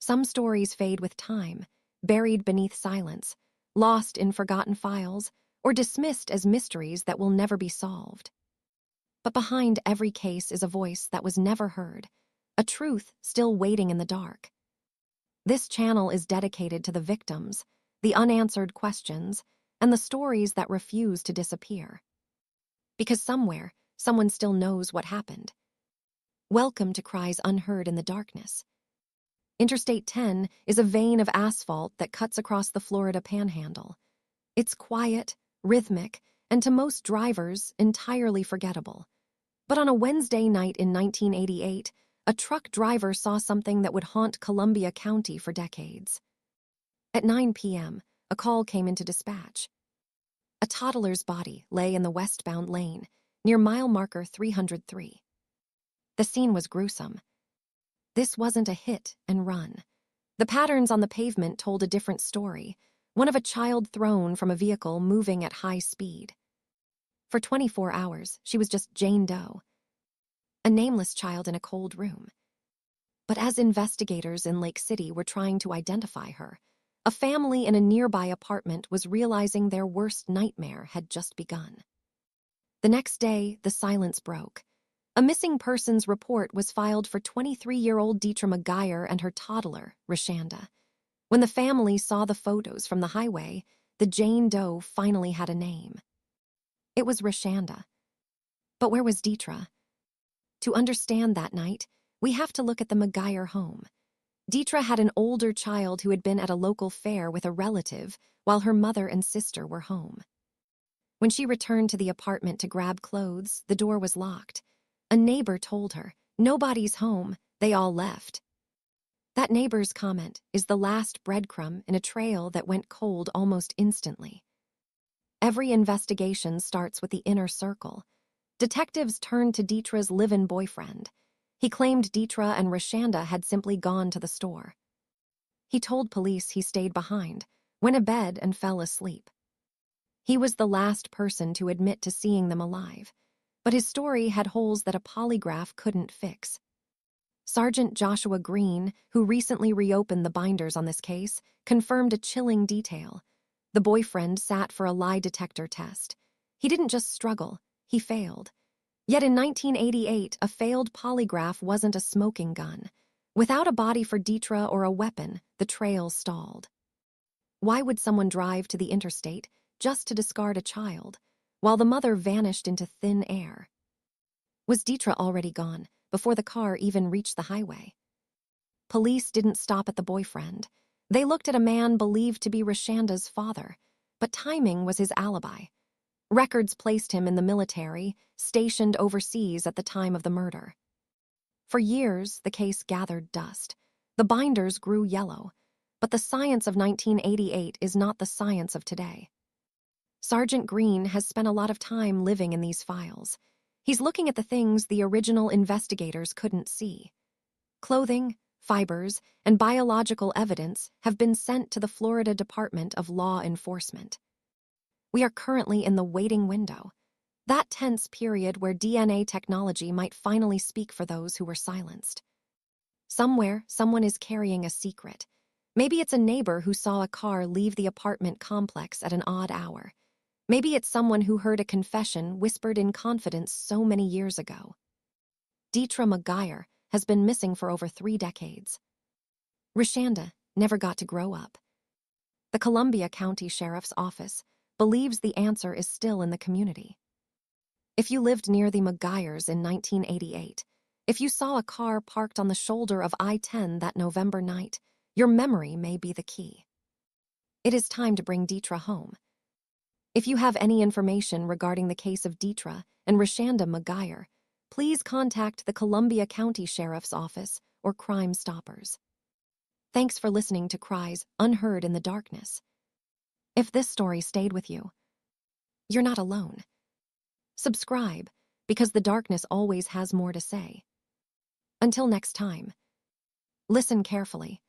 Some stories fade with time, buried beneath silence, lost in forgotten files, or dismissed as mysteries that will never be solved. But behind every case is a voice that was never heard, a truth still waiting in the dark. This channel is dedicated to the victims, the unanswered questions, and the stories that refuse to disappear. Because somewhere, someone still knows what happened. Welcome to Cries Unheard in the Darkness. Interstate 10 is a vein of asphalt that cuts across the Florida Panhandle. It's quiet, rhythmic, and to most drivers, entirely forgettable. But on a Wednesday night in 1988, a truck driver saw something that would haunt Columbia County for decades. At 9 p.m., a call came into dispatch. A toddler's body lay in the westbound lane, near mile marker 303. The scene was gruesome. This wasn't a hit and run. The patterns on the pavement told a different story, one of a child thrown from a vehicle moving at high speed. For 24 hours, she was just Jane Doe, a nameless child in a cold room. But as investigators in Lake City were trying to identify her, a family in a nearby apartment was realizing their worst nightmare had just begun. The next day, the silence broke. A missing persons report was filed for 23-year-old Detra McGuire and her toddler, Roshanda. When the family saw the photos from the highway, the Jane Doe finally had a name. It was Roshanda. But where was Detra? To understand that night, we have to look at the McGuire home. Detra had an older child who had been at a local fair with a relative while her mother and sister were home. When she returned to the apartment to grab clothes, the door was locked. A neighbor told her, "Nobody's home, they all left." That neighbor's comment is the last breadcrumb in a trail that went cold almost instantly. Every investigation starts with the inner circle. Detectives turned to Detra's live-in boyfriend. He claimed Detra and Roshanda had simply gone to the store. He told police he stayed behind, went to bed and fell asleep. He was the last person to admit to seeing them alive, but his story had holes that a polygraph couldn't fix. Sergeant Joshua Green, who recently reopened the binders on this case, confirmed a chilling detail. The boyfriend sat for a lie detector test. He didn't just struggle, he failed. Yet in 1988, a failed polygraph wasn't a smoking gun. Without a body for Detra or a weapon, the trail stalled. Why would someone drive to the interstate just to discard a child, while the mother vanished into thin air? Was Detra already gone before the car even reached the highway? Police didn't stop at the boyfriend. They looked at a man believed to be Roshanda's father, but timing was his alibi. Records placed him in the military, stationed overseas at the time of the murder. For years, the case gathered dust. The binders grew yellow, but the science of 1988 is not the science of today. Sergeant Green has spent a lot of time living in these files. He's looking at the things the original investigators couldn't see. Clothing, fibers, and biological evidence have been sent to the Florida Department of Law Enforcement. We are currently in the waiting window, that tense period where DNA technology might finally speak for those who were silenced. Somewhere, someone is carrying a secret. Maybe it's a neighbor who saw a car leave the apartment complex at an odd hour. Maybe it's someone who heard a confession whispered in confidence so many years ago. Detra McGuire has been missing for over 3 decades. Roshanda never got to grow up. The Columbia County Sheriff's Office believes the answer is still in the community. If you lived near the McGuires in 1988, if you saw a car parked on the shoulder of I-10 that November night, your memory may be the key. It is time to bring Detra home. If you have any information regarding the case of Detra and Roshanda McGuire, please contact the Columbia County Sheriff's Office or Crime Stoppers. Thanks for listening to Cries Unheard in the Darkness. If this story stayed with you, you're not alone. Subscribe, because the darkness always has more to say. Until next time, listen carefully.